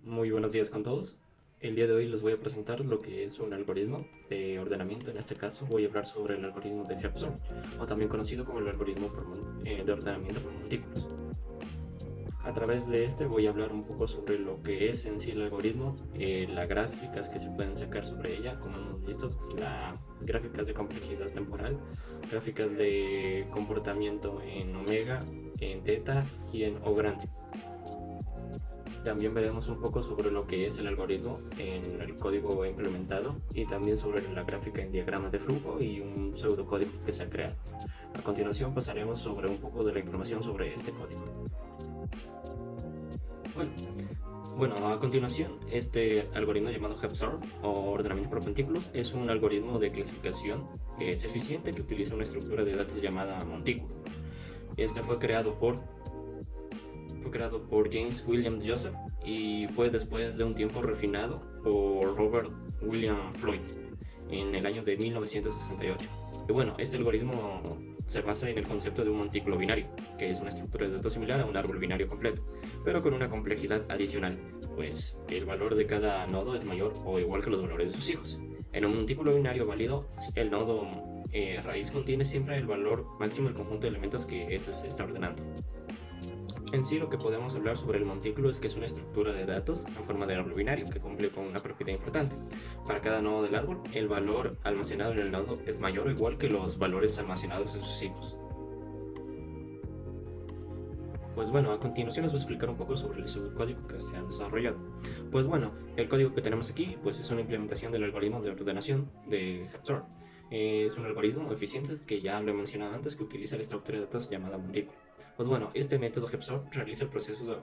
Muy buenos días con todos. El día de hoy les voy a presentar lo que es un algoritmo de ordenamiento. En este caso voy a hablar sobre el algoritmo de Jefferson, o también conocido como el algoritmo de ordenamiento por montículos. A través de este voy a hablar un poco sobre lo que es en sí el algoritmo, las gráficas que se pueden sacar sobre ella, como hemos visto, gráficas de complejidad temporal, gráficas de comportamiento en omega, en teta y en O grande. También veremos un poco sobre lo que es el algoritmo en el código implementado y también sobre la gráfica en diagramas de flujo y un pseudocódigo que se ha creado. A continuación pasaremos sobre un poco de la información sobre este código. Bueno, a continuación, este algoritmo llamado HEPSOR o ordenamiento por partículas es un algoritmo de clasificación que es eficiente, que utiliza una estructura de datos llamada montículo. Este fue creado por James William Joseph y fue después de un tiempo refinado por Robert William Floyd en el año de 1968. Y bueno, este algoritmo se basa en el concepto de un montículo binario, que es una estructura de datos similar a un árbol binario completo, pero con una complejidad adicional, pues el valor de cada nodo es mayor o igual que los valores de sus hijos. En un montículo binario válido, el nodo raíz contiene siempre el valor máximo del conjunto de elementos que éste se está ordenando. En sí, lo que podemos hablar sobre el montículo es que es una estructura de datos en forma de árbol binario que cumple con una propiedad importante. Para cada nodo del árbol, el valor almacenado en el nodo es mayor o igual que los valores almacenados en sus hijos. Pues bueno, a continuación les voy a explicar un poco sobre el código que se ha desarrollado. Pues bueno, el código que tenemos aquí pues es una implementación del algoritmo de ordenación de HEPSOR. Es un algoritmo eficiente que ya lo he mencionado antes, que utiliza la estructura de datos llamada montículo. Pues bueno, este método HEPSOR realiza el proceso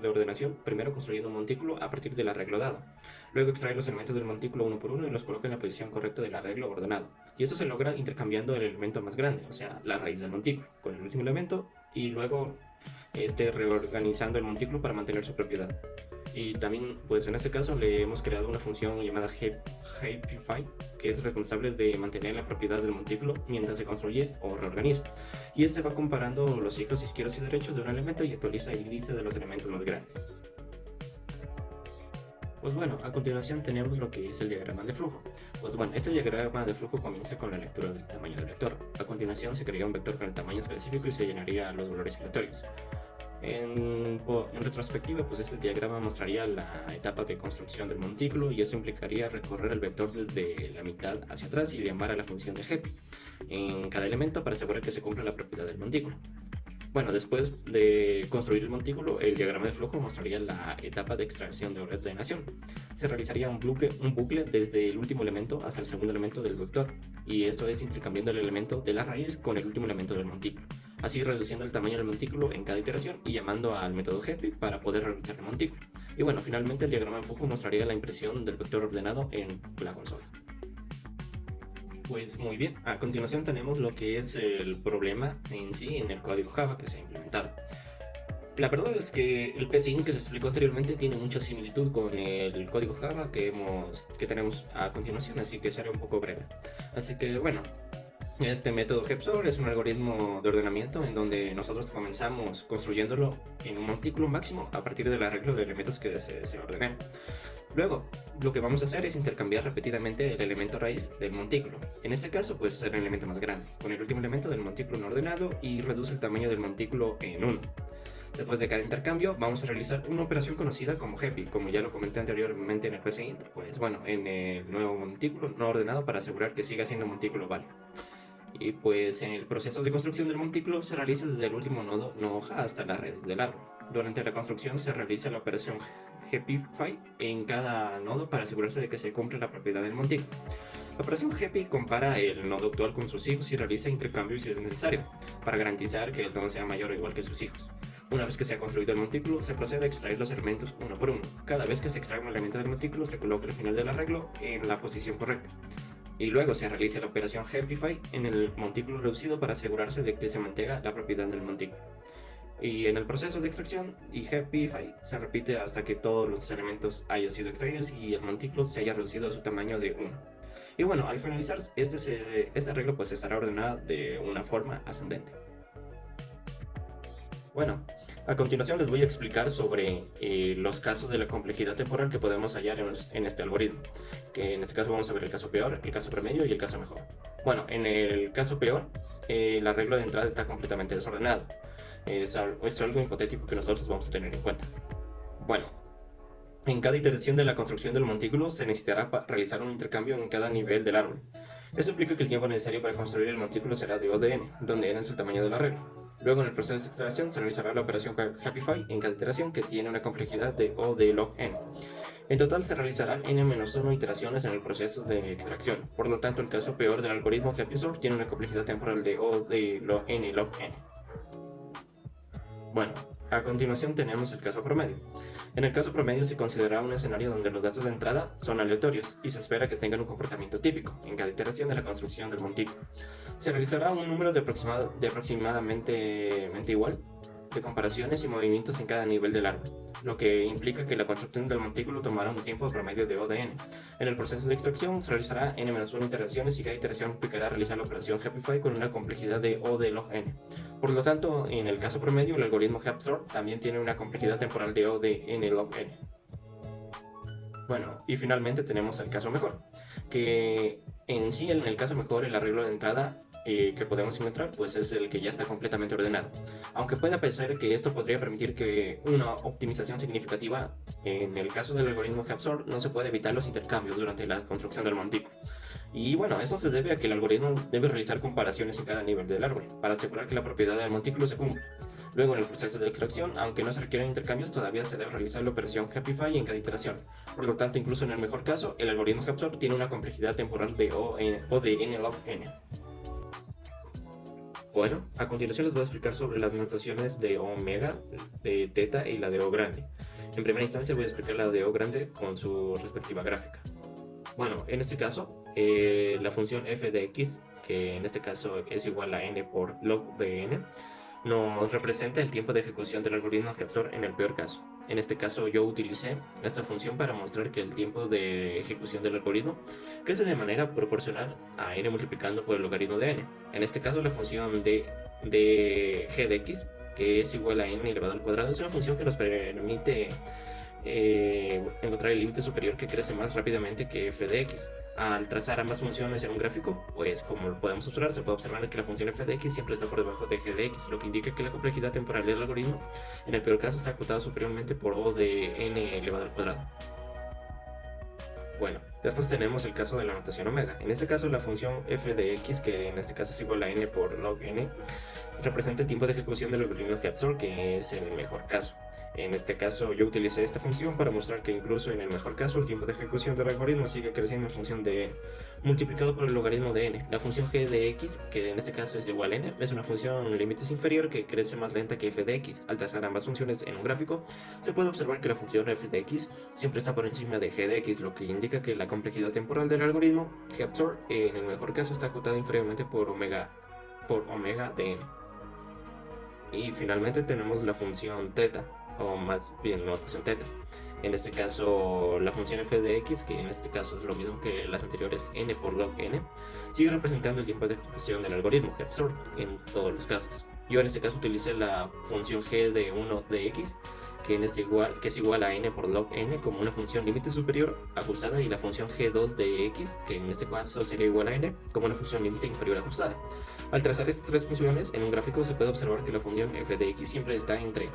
de ordenación, primero construyendo un montículo a partir del arreglo dado. Luego extrae los elementos del montículo uno por uno y los coloca en la posición correcta del arreglo ordenado. Y eso se logra intercambiando el elemento más grande, o sea, la raíz del montículo, con el último elemento, y luego reorganizando el montículo para mantener su propiedad. Y también, pues en este caso, le hemos creado una función llamada Happify, que es responsable de mantener la propiedad del montículo mientras se construye o reorganiza. Y este va comparando los ciclos izquierdos y derechos de un elemento y actualiza el índice de los elementos más grandes. Pues bueno, a continuación tenemos lo que es el diagrama de flujo. Pues bueno, este diagrama de flujo comienza con la lectura del tamaño del vector. A continuación se crea un vector con el tamaño específico y se llenaría los valores aleatorios. En retrospectiva, pues este diagrama mostraría la etapa de construcción del montículo y esto implicaría recorrer el vector desde la mitad hacia atrás y llamar a la función de Hepi en cada elemento para asegurar que se cumpla la propiedad del montículo. Bueno, después de construir el montículo, el diagrama de flujo mostraría la etapa de extracción de ordenación. Se realizaría un bucle desde el último elemento hasta el segundo elemento del vector, y esto es intercambiando el elemento de la raíz con el último elemento del montículo, así reduciendo el tamaño del montículo en cada iteración y llamando al método Hepi para poder realizar el montículo. Y bueno, finalmente el diagrama de flujo mostraría la impresión del vector ordenado en la consola. Pues muy bien, a continuación tenemos lo que es el problema en sí en el código Java que se ha implementado. La verdad es que el PSIN que se explicó anteriormente tiene mucha similitud con el código Java que tenemos a continuación, así que seré un poco breve. Así que bueno, este método HEPSOR es un algoritmo de ordenamiento en donde nosotros comenzamos construyéndolo en un montículo máximo a partir del arreglo de elementos que se ordenen. Luego, lo que vamos a hacer es intercambiar repetidamente el elemento raíz del montículo. En este caso, pues ser el elemento más grande, con el último elemento del montículo no ordenado y reduce el tamaño del montículo en 1. Después de cada intercambio, vamos a realizar una operación conocida como Hepi, como ya lo comenté anteriormente en el PSINT, pues bueno, en el nuevo montículo no ordenado para asegurar que siga siendo montículo válido. Y pues en el proceso de construcción del montículo se realiza desde el último nodo no hoja hasta la raíz del árbol. Durante la construcción se realiza la operación Happify en cada nodo para asegurarse de que se cumple la propiedad del montículo. La operación Happy compara el nodo actual con sus hijos y realiza intercambios si es necesario, para garantizar que el nodo sea mayor o igual que sus hijos. Una vez que se ha construido el montículo, se procede a extraer los elementos uno por uno. Cada vez que se extrae un elemento del montículo, se coloca al final del arreglo en la posición correcta. Y luego se realiza la operación Happify en el montículo reducido para asegurarse de que se mantenga la propiedad del montículo. Y en el proceso de extracción y Happify se repite hasta que todos los elementos hayan sido extraídos y el montículo se haya reducido a su tamaño de 1. Y bueno, al finalizar este arreglo pues estará ordenado de una forma ascendente. Bueno, A continuación les voy a explicar sobre los casos de la complejidad temporal que podemos hallar en este algoritmo, que en este caso vamos a ver el caso peor, el caso promedio y el caso mejor. Bueno, en el caso peor, el arreglo de entrada está completamente desordenado. Es algo hipotético que nosotros vamos a tener en cuenta. Bueno, en cada iteración de la construcción del montículo se necesitará realizar un intercambio en cada nivel del árbol. Eso implica que el tiempo necesario para construir el montículo será de O de n, donde n es el tamaño del arreglo. Luego, en el proceso de extracción, se realizará la operación Happify en cada iteración, que tiene una complejidad de O de log n. En total, se realizarán n-1 iteraciones en el proceso de extracción. Por lo tanto, el caso peor del algoritmo HappySort tiene una complejidad temporal de O de log n log n. Bueno, a continuación tenemos el caso promedio. En el caso promedio se considera un escenario donde los datos de entrada son aleatorios y se espera que tengan un comportamiento típico en cada iteración de la construcción del montículo. Se realizará un número de aproximadamente igual de comparaciones y movimientos en cada nivel del árbol, lo que implica que la construcción del montículo tomará un tiempo promedio de O de n. En el proceso de extracción se realizará n-1 iteraciones y cada iteración implicará realizar la operación Happify con una complejidad de O de log n. Por lo tanto, en el caso promedio, el algoritmo HappSort también tiene una complejidad temporal de O de n log n. Bueno, y finalmente tenemos el caso mejor, que en sí, en el caso mejor, el arreglo de entrada que podemos encontrar pues es el que ya está completamente ordenado, aunque pueda parecer que esto podría permitir que una optimización significativa. En el caso del algoritmo HappSort no se puede evitar los intercambios durante la construcción del montículo, y bueno, eso se debe a que el algoritmo debe realizar comparaciones en cada nivel del árbol para asegurar que la propiedad del montículo se cumpla. Luego, en el proceso de extracción, aunque no se requieren intercambios, todavía se debe realizar la operación Happify en cada iteración. Por lo tanto, incluso en el mejor caso, el algoritmo HappSort tiene una complejidad temporal de O de n log n. Bueno, a continuación les voy a explicar sobre las notaciones de omega, de teta y la de O grande. En primera instancia voy a explicar la de O grande con su respectiva gráfica. Bueno, en este caso, la función f de x, que en este caso es igual a n por log de n, nos representa el tiempo de ejecución del algoritmo HappSort en el peor caso. En este caso yo utilicé esta función para mostrar que el tiempo de ejecución del algoritmo crece de manera proporcional a n multiplicando por el logaritmo de n. En este caso la función de g de x, que es igual a n elevado al cuadrado, es una función que nos permite encontrar el límite superior que crece más rápidamente que f de x. Al trazar ambas funciones en un gráfico, pues como lo podemos observar, se puede observar que la función f de x siempre está por debajo de g de x, lo que indica que la complejidad temporal del algoritmo en el peor caso está acotada superiormente por O de n elevado al cuadrado. Bueno, después tenemos el caso de la notación omega. En este caso la función f de x, que en este caso es igual a n por log n, representa el tiempo de ejecución del algoritmo HappSort, que es el mejor caso. En este caso yo utilicé esta función para mostrar que incluso en el mejor caso el tiempo de ejecución del algoritmo sigue creciendo en función de n, multiplicado por el logaritmo de n. La función g de x, que en este caso es igual a n, es una función límites inferior que crece más lenta que f de x. Al trazar ambas funciones en un gráfico, se puede observar que la función f de x siempre está por encima de g de x, lo que indica que la complejidad temporal del algoritmo HappSort en el mejor caso está acotada inferiormente por omega de n. Y finalmente tenemos la función teta, o más bien notación teta. En este caso la función f de x, que en este caso es lo mismo que las anteriores, n por log n, sigue representando el tiempo de ejecución del algoritmo HappSort en todos los casos. Yo en este caso utilicé la función g de 1 de x, que es igual a n por log n, como una función límite superior ajustada, y la función g2 de x, que en este caso sería igual a n, como una función límite inferior ajustada. Al trazar estas tres funciones en un gráfico se puede observar que la función f de x siempre está entre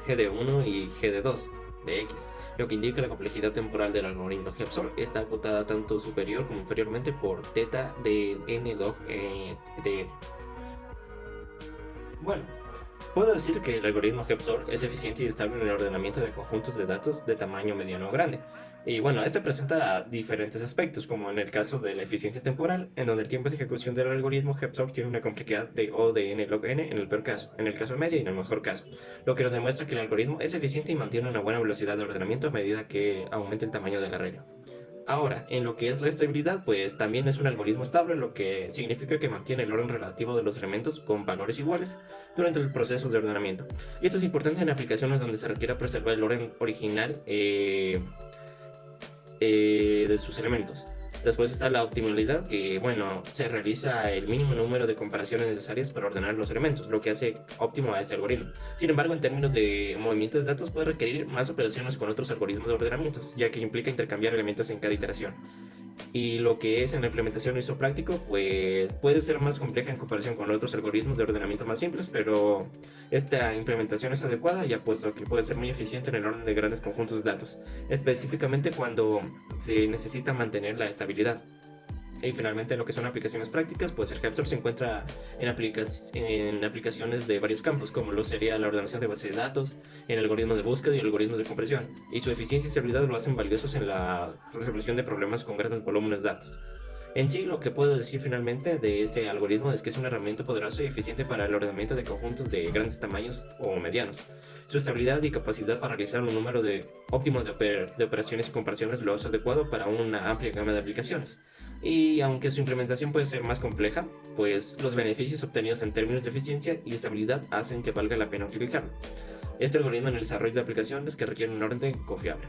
g de 1 y g de 2 de x, lo que indica que la complejidad temporal del algoritmo HappSort está acotada tanto superior como inferiormente por teta de n log de n. Bueno, puedo decir que el algoritmo HappSort es eficiente y estable en el ordenamiento de conjuntos de datos de tamaño mediano o grande. Y bueno, este presenta diferentes aspectos, como en el caso de la eficiencia temporal, en donde el tiempo de ejecución del algoritmo HappSort tiene una complejidad de O de n log n en el peor caso, en el caso medio y en el mejor caso, lo que nos demuestra que el algoritmo es eficiente y mantiene una buena velocidad de ordenamiento a medida que aumenta el tamaño del arreglo. Ahora, en lo que es la estabilidad, pues también es un algoritmo estable, lo que significa que mantiene el orden relativo de los elementos con valores iguales durante el proceso de ordenamiento. Y esto es importante en aplicaciones donde se requiera preservar el orden original de sus elementos. Después está la optimalidad, que bueno, se realiza el mínimo número de comparaciones necesarias para ordenar los elementos, lo que hace óptimo a este algoritmo. Sin embargo, en términos de movimiento de datos puede requerir más operaciones con otros algoritmos de ordenamientos, ya que implica intercambiar elementos en cada iteración. Y lo que es en la implementación isopráctico, pues puede ser más compleja en comparación con otros algoritmos de ordenamiento más simples, pero esta implementación es adecuada, ya puesto que puede ser muy eficiente en el orden de grandes conjuntos de datos, específicamente cuando se necesita mantener la estabilidad. Y finalmente, lo que son aplicaciones prácticas, pues el Hepstore se encuentra en aplicaciones de varios campos, como lo sería la ordenación de bases de datos, en algoritmos de búsqueda y algoritmos de compresión, y su eficiencia y seguridad lo hacen valiosos en la resolución de problemas con grandes volúmenes de datos. En sí, lo que puedo decir finalmente de este algoritmo es que es una herramienta poderosa y eficiente para el ordenamiento de conjuntos de grandes tamaños o medianos. Su estabilidad y capacidad para realizar un número óptimo de operaciones y comparaciones lo hace adecuado para una amplia gama de aplicaciones. Y aunque su implementación puede ser más compleja, pues los beneficios obtenidos en términos de eficiencia y estabilidad hacen que valga la pena utilizarlo. Este algoritmo en el desarrollo de aplicaciones que requieren un orden confiable.